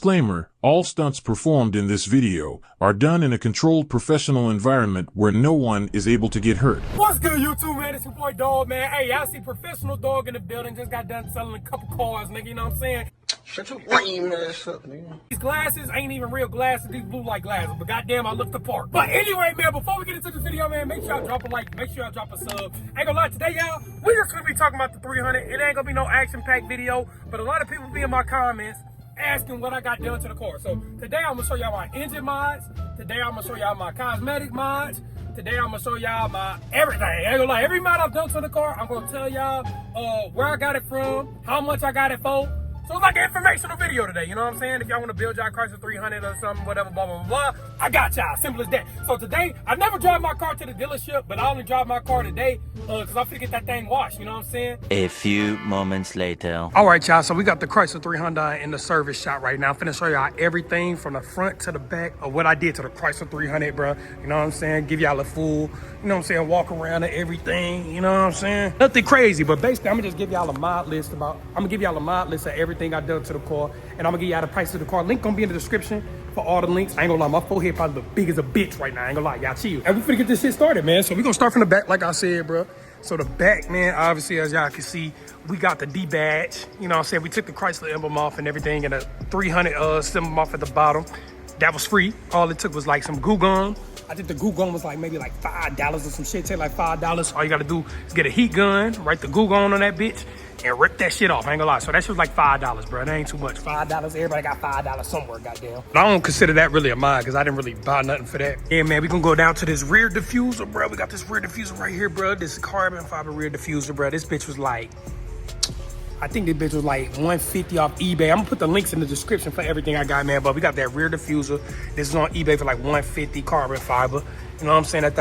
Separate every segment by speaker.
Speaker 1: Disclaimer, all stunts performed in this video are done in a controlled professional environment where no one is able to get hurt.
Speaker 2: What's good, YouTube, man? It's your boy Dog, man. Hey, y'all see Professional Dog in the building. Just got done selling a couple cars, nigga, you know what I'm saying?
Speaker 3: Shut your lame ass up, nigga.
Speaker 2: These glasses ain't even real glasses. These blue light glasses, but goddamn, I look the part. But anyway, man, before we get into this video, man, make sure y'all drop a like. Make sure y'all drop a sub. Ain't gonna lie, today, y'all, we just gonna be talking about the 300. It ain't gonna be no action-packed video, but a lot of people be in my comments asking what I got done to the car. So today I'm gonna show y'all my engine mods. Today I'm gonna show y'all my cosmetic mods. Today I'm gonna show y'all my everything. I ain't gonna lie, every mod I've done to the car, I'm gonna tell y'all where I got it from, how much I got it for. So it's like an informational video today, you know what I'm saying? If y'all want to build y'all Chrysler 300 or something, whatever, blah, blah, blah, blah, I got y'all. Simple as that. So today, I never drive my car to the dealership, but I only drive my car today because I'm finna get that thing washed, you know what I'm saying?
Speaker 4: A few moments later.
Speaker 2: All right, y'all, so we got the Chrysler 300 in the service shop right now. I'm finna show y'all everything from the front to the back of what I did to the Chrysler 300, bro. You know what I'm saying? Give y'all a full, you know what I'm saying, walk around and everything, you know what I'm saying? Nothing crazy, but basically, I'm gonna just give y'all a mod list of everything I done to the car, and I'm gonna give y'all the price of the car. Link gonna be in the description for all the links. I ain't gonna lie, my forehead probably look big as a bitch right now. I ain't gonna lie, y'all chill. And we finna get this shit started, man. So we gonna start from the back, like I said, bro. So the back, man, obviously, as y'all can see, we got the D badge. You know what I'm saying? We took the Chrysler emblem off and everything, and a 300 symbol off at the bottom. That was free. All it took was like some glue gun. I think the glue gun was like maybe like $5 or some shit. Take like $5. All you gotta do is get a heat gun, write the glue gun on that bitch, and rip that shit off. I ain't gonna lie. So that shit was like $5, bro. That ain't too much. $5. Everybody got $5 somewhere, goddamn. But I don't consider that really a mod because I didn't really buy nothing for that. Yeah, man, we gonna go down to this rear diffuser, bro. We got this rear diffuser right here, bro. This carbon fiber rear diffuser, bro. This bitch was like, I think this bitch was like $150 off eBay. I'm gonna put the links in the description for everything I got, man. But we got that rear diffuser. This is on eBay for like $150 carbon fiber. You know what I'm saying? That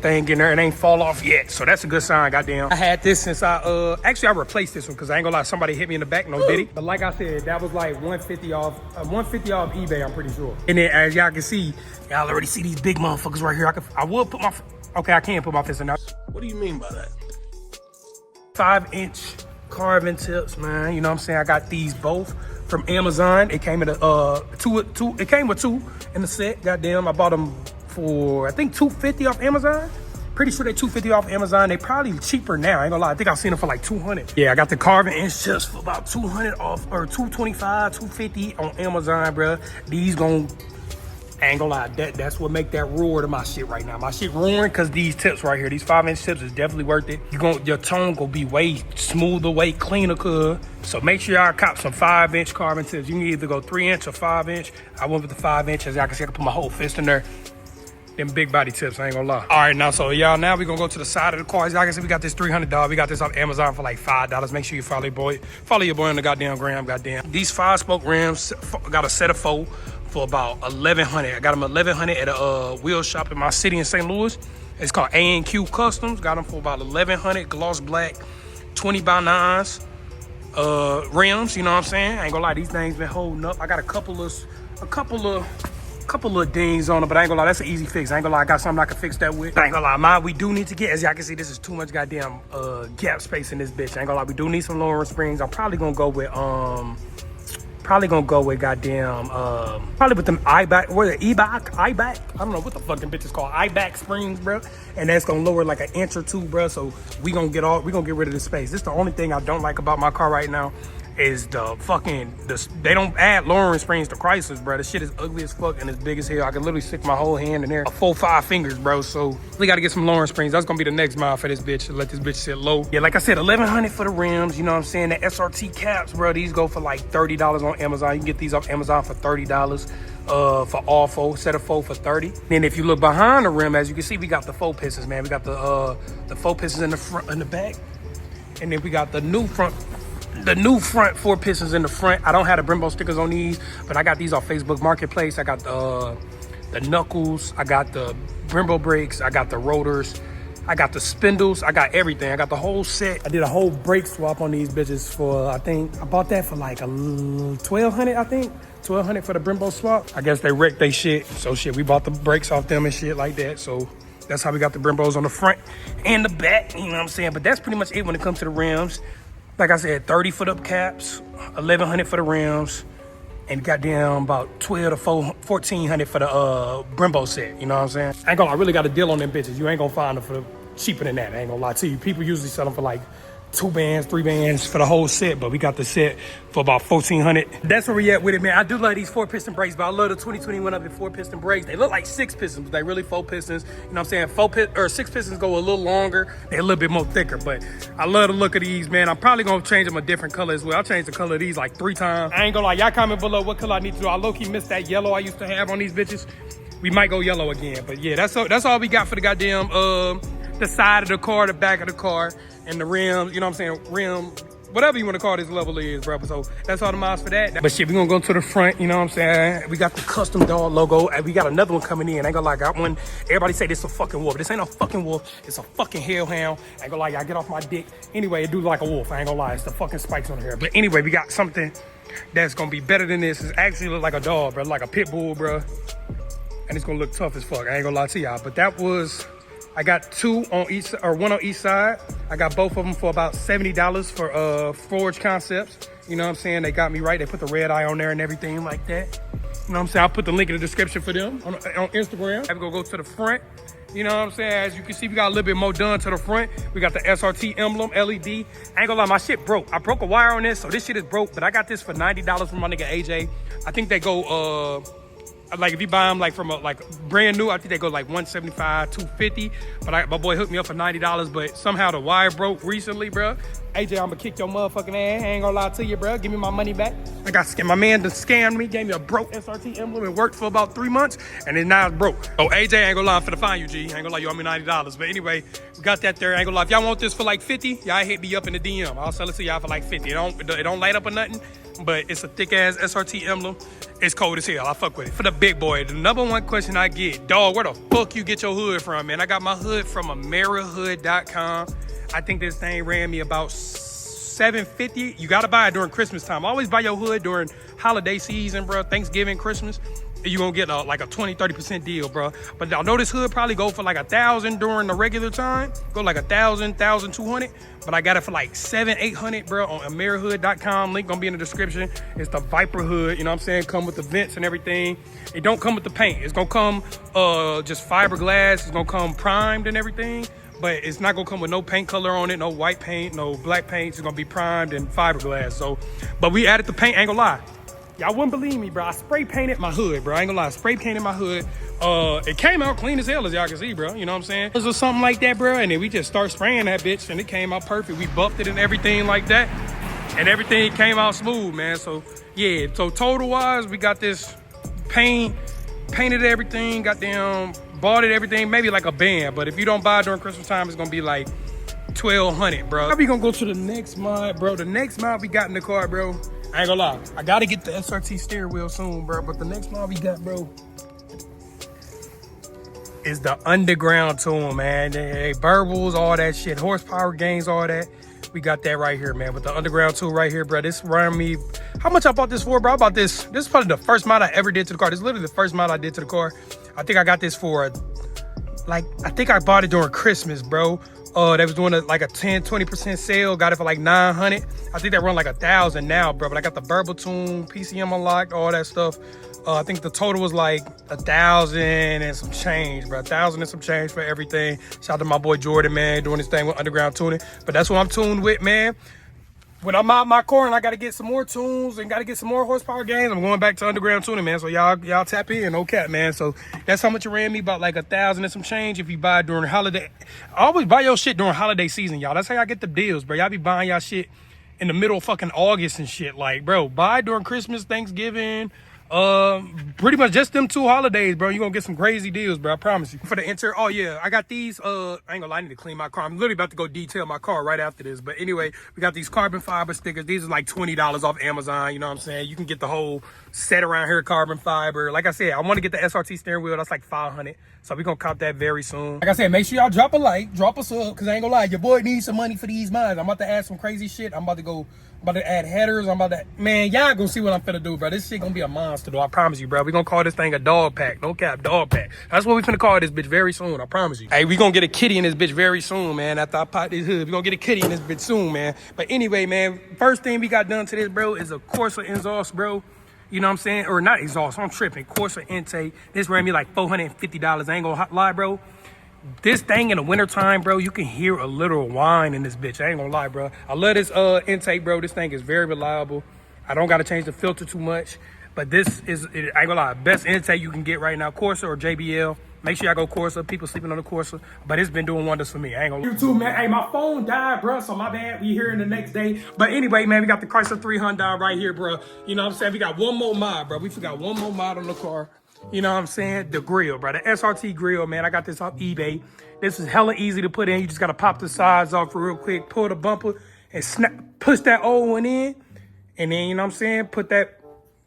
Speaker 2: thing getting there. It ain't fall off yet. So that's a good sign, goddamn. I had this since actually I replaced this one because I ain't gonna lie, somebody hit me in the back, no diddy. But like I said, that was like $150 off eBay, I'm pretty sure. And then as y'all can see, y'all already see these big motherfuckers right here. I will put my, okay, I can't put my fist in there.
Speaker 3: What do you mean by that?
Speaker 2: 5-inch carbon tips, man. You know what I'm saying? I got these both from Amazon. It came in it came with two in the set. Goddamn, I bought them for I think $250 off Amazon. Pretty sure they $250 off Amazon. They probably cheaper now. I ain't gonna lie. I think I've seen them for like $200. Yeah, I got the carbon inch tips for about $200 off, or $225, $250 on Amazon, bro. These I ain't gonna lie, that's what make that roar to my shit right now. My shit roaring because these tips right here, these 5-inch tips is definitely worth it. Your tone gonna be way smoother, way cleaner, cuz. So make sure y'all cop some 5-inch carbon tips. You can either go 3-inch or 5-inch. I went with the 5-inch. As y'all can see, I can put my whole fist in there. Them big body tips, I ain't gonna lie. All right, now, so y'all, now we gonna go to the side of the car. As y'all can see, we got this $300. We got this off Amazon for like $5. Make sure you follow your boy on the goddamn gram, goddamn. These 5-spoke rims got a set of 4 for about $1,100. I got them $1,100 at a wheel shop in my city in St. Louis. It's called A&Q Customs. Got them for about $1,100, gloss black, 20x9s, rims. You know what I'm saying? I ain't gonna lie, these things been holding up. I got a couple of dings on it, but I ain't gonna lie, that's an easy fix. I ain't gonna lie, I got something I can fix that with. I ain't gonna lie, we do need to get, as y'all can see, this is too much goddamn gap space in this bitch. I ain't gonna lie, we do need some lowering springs. I'm probably gonna go with goddamn, probably with them I-back, or the E-back, I-back. I don't know what the fucking bitch is called, I-back springs, bro. And that's gonna lower like an inch or two, bro. So we gonna get rid of this space. This is the only thing I don't like about my car right now is they don't add lowering springs to Chryslers, bro. The shit is ugly as fuck and it's big as hell. I can literally stick my whole hand in there, 4-5 fingers, bro. So we gotta get some lowering springs. That's gonna be the next mile for this bitch, to let this bitch sit low. Yeah, like I said, $1,100 for the rims, you know what I'm saying? The SRT caps, bro, these go for like $30 on Amazon. You can get these off Amazon for $30 for all 4, set of 4 for $30. Then if you look behind the rim, as you can see, we got the 4 pistons, man. We got the 4 pistons in the front and the back, and then we got the new front 4 pistons in the front. I don't have the Brembo stickers on these, but I got these off Facebook Marketplace. I got the knuckles, I got the Brembo brakes, I got the rotors, I got the spindles, I got everything. I got the whole set. I did a whole brake swap on these bitches for, I think, I bought that for like $1,200, I think. $1,200 for the Brembo swap. I guess they wrecked they shit. So shit, we bought the brakes off them and shit like that. So that's how we got the Brembos on the front and the back, you know what I'm saying? But that's pretty much it when it comes to the rims. Like I said, 30 foot up caps, $1,100 for the rims, and goddamn about 12 to 1400 for the Brembo set. You know what I'm saying? I ain't gonna lie, I really got a deal on them bitches. You ain't gonna find them for cheaper than that. I ain't gonna lie to you. People usually sell them for like 2 bands, 3 bands for the whole set, but we got the set for about 1400. That's where we at with it, man. I do love these 4-piston brakes, but I love the 2021 up in 4-piston brakes. They look like 6 pistons, but they really 4 pistons. You know what I'm saying? 6 pistons go a little longer. They're a little bit more thicker, but I love the look of these, man. I'm probably gonna change them a different color as well. I'll change the color of these like 3 times. I ain't gonna lie, y'all comment below what color I need to do. I low-key missed that yellow I used to have on these bitches. We might go yellow again, but yeah, that's all we got for the goddamn the side of the car, the back of the car, and the rims, you know what I'm saying, rim, whatever you want to call this level is, bro. So that's all the miles for that. But shit, we gonna go to the front, you know what I'm saying? We got the custom dog logo, and we got another one coming in. I ain't gonna lie, I got one. Everybody say this is a fucking wolf. This ain't a fucking wolf. It's a fucking hellhound. I ain't gonna lie, y'all get off my dick. Anyway, it do like a wolf. I ain't gonna lie, it's the fucking spikes on here. But anyway, we got something that's gonna be better than this. It actually look like a dog, bro, like a pit bull, bro. And it's gonna look tough as fuck. I ain't gonna lie to y'all, but that was, I got 2 on each, or 1 on each side. I got both of them for about $70 for Forge Concepts. You know what I'm saying? They got me right. They put the red eye on there and everything like that. You know what I'm saying? I'll put the link in the description for them on Instagram. I'm gonna go to the front. You know what I'm saying? As you can see, we got a little bit more done to the front. We got the SRT emblem, LED. I ain't gonna lie, my shit broke. I broke a wire on this, so this shit is broke, but I got this for $90 from my nigga AJ. I think they go, like if you buy them like from a brand new, I think they go like $175, $250. But my boy hooked me up for $90. But somehow the wire broke recently, bro. AJ, I'm gonna kick your motherfucking ass. I ain't gonna lie to you, bro. Give me my money back. I got scammed. My man done scammed me, gave me a broke SRT emblem. It worked for about 3 months, and then now it's broke. Oh, AJ, I ain't gonna lie, I'm finna find you, G. I ain't gonna lie, you owe me $90. But anyway, we got that there. I ain't gonna lie. If y'all want this for like 50, y'all hit me up in the DM. I'll sell it to y'all for like 50. It don't light up or nothing, but it's a thick ass SRT emblem. It's cold as hell. I fuck with it. For the big boy, the #1 question I get, dog, where the fuck you get your hood from, man? I got my hood from AmeriHood.com. I think this thing ran me about $750. You gotta buy it during Christmas time. Always buy your hood during holiday season, bro. Thanksgiving, Christmas. You gonna get like a 20-30% deal, bro. But I know this hood probably go for like $1,000 during the regular time. Go like $1,000, $1,200. But I got it for like $700-800, bro, on AmeriHood.com. Link gonna be in the description. It's the Viper hood, you know what I'm saying? Come with the vents and everything. It don't come with the paint. It's gonna come just fiberglass. It's gonna come primed and everything. But it's not gonna come with no paint color on it, no white paint, no black paint. It's gonna be primed and fiberglass. So, but we added the paint, ain't gonna lie. Y'all wouldn't believe me, bro. I spray painted my hood, bro. I ain't gonna lie, spray painted my hood. It came out clean as hell, as y'all can see, bro. You know what I'm saying? It was something like that, bro. And then we just start spraying that bitch, and it came out perfect. We buffed it and everything like that, and everything came out smooth, man. So yeah. So total wise, we got this painted everything, goddamn, bought it everything, maybe like a band. But if you don't buy it during Christmas time, it's gonna be like $1,200, bro. Now we gonna go to the next mod, bro. The next mod we got in the car, bro. I ain't gonna lie, I gotta get the SRT steering wheel soon, bro. But the next mod we got, bro, is the underground tool, man. Hey, burbles, all that shit, horsepower gains, all that. We got that right here, man. With the underground tool right here, bro. This ran me, how much I bought this for, bro? I bought this. This is probably the first mod I ever did to the car. This is literally the first mod I did to the car. I think I got this for I think I bought it during Christmas, bro. They was doing like a 10-20% sale. Got it for like $900. I think they run like $1,000 now, bro. But I got the burble tune, PCM unlocked, all that stuff. I think the total was like $1,000 and some change, bro. $1,000 and some change for everything. Shout out to my boy Jordan, man, doing his thing with underground tuning. But that's what I'm tuned with, man. When I'm out my car and I gotta get some more tunes and gotta get some more horsepower gains, I'm going back to underground tuning, man. So y'all tap in, no cap, man. So that's how much it ran me, about like $1,000 and some change if you buy it during holiday. I always buy your shit during holiday season, y'all. That's how y'all get the deals, bro. Y'all be buying y'all shit in the middle of fucking August and shit. Like, bro, buy during Christmas, Thanksgiving, pretty much just them 2 holidays, bro. You're gonna get some crazy deals, bro. I promise you. For the interior, oh yeah, I got these. I ain't gonna lie, I need to clean my car. I'm literally about to go detail my car right after this. But anyway, we got these carbon fiber stickers. These are like $20 off Amazon. You know what I'm saying? You can get the whole set around here, carbon fiber. Like I said, I want to get the SRT steering wheel. That's like $500. So we're gonna cop that very soon. Like I said, make sure y'all drop a like, drop a sub, because I ain't gonna lie, your boy needs some money for these mods. I'm about to add some crazy shit. I'm about to add headers. Man, y'all gonna see what I'm finna do, bro. This shit gonna be a monster, though. I promise you, bro. We gonna call this thing a dog pack. No cap, dog pack. That's what we finna call this bitch very soon. I promise you. Hey, we gonna get a kitty in this bitch very soon, man. After I pop this hood, we gonna get a kitty in this bitch soon, man. But anyway, man, first thing we got done to this, bro, is a Chrysler exhaust, bro. You know what I'm saying? Or not exhaust, I'm tripping. Corsa intake. This ran me like $450. I ain't gonna lie, bro. This thing in the wintertime, bro, you can hear a little whine in this bitch. I ain't gonna lie, bro. I love this intake, bro. This thing is very reliable. I don't gotta change the filter too much. But this is, I ain't gonna lie, best intake you can get right now. Corsa or JBL. Make sure y'all go Corsa. People sleeping on the Corsa. But it's been doing wonders for me. I ain't gonna lie. You too, man. Hey, my phone died, bro. So my bad. We here in the next day. But anyway, man, we got the Chrysler 300 right here, bro. You know what I'm saying? We got one more mod, bro. We forgot one more mod on the car. You know what I'm saying? The grill, bro. The SRT grill, man. I got this off eBay. This is hella easy to put in. You just got to pop the sides off real quick, pull the bumper, and snap, push that old one in. And then, you know what I'm saying? Put that,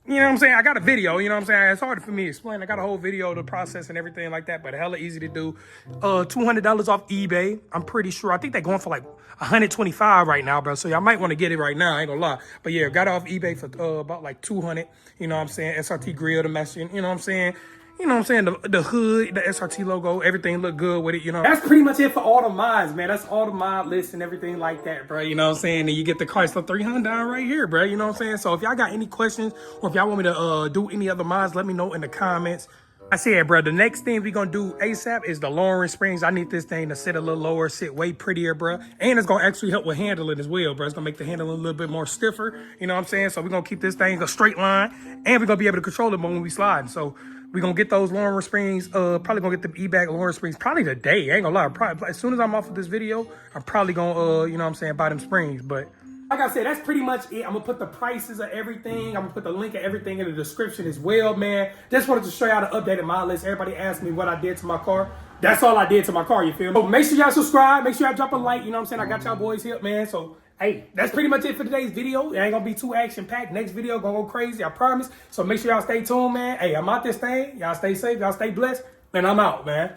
Speaker 2: you know what I'm saying? I got a video, you know what I'm saying? It's hard for me to explain. I got a whole video of the process and everything like that, but hella easy to do. $200 off eBay. I'm pretty sure. I think they're going for like $125 right now, bro. So y'all might want to get it right now. I ain't gonna lie. But yeah, got it off eBay for about like $200. You know what I'm saying? SRT grill, the machine. You know what I'm saying? You know what I'm saying? The hood, the SRT logo, everything look good with it, you know. That's pretty much it for all the mods, man. That's all the mod lists and everything like that, bro. You know what I'm saying? And you get the Chrysler 300 right here, bro. You know what I'm saying? So if y'all got any questions or if y'all want me to do any other mods, let me know in the comments. I said, bro, the next thing we gonna do ASAP is the lowering springs. I need this thing to sit a little lower, sit way prettier, bro. And it's gonna actually help with handling as well, bro. It's gonna make the handling a little bit more stiffer. You know what I'm saying? So we're gonna keep this thing a straight line, and we're gonna be able to control it when we slide. So we're gonna get those lowering springs. Probably gonna get the E-back lowering springs probably today. I ain't gonna lie. Probably as soon as I'm off of this video, I'm probably gonna you know what I'm saying, buy them springs. But like I said, that's pretty much it. I'm gonna put the prices of everything. I'm gonna put the link of everything in the description as well, man. Just wanted to show y'all the updated mod list. Everybody asked me what I did to my car. That's all I did to my car, you feel me? So make sure y'all subscribe. Make sure y'all drop a like, you know what I'm saying? I got y'all boys here, man. So, hey, that's pretty much it for today's video. It ain't gonna be too action-packed. Next video gonna go crazy, I promise. So make sure y'all stay tuned, man. Hey, I'm out this thing. Y'all stay safe. Y'all stay blessed. And I'm out, man.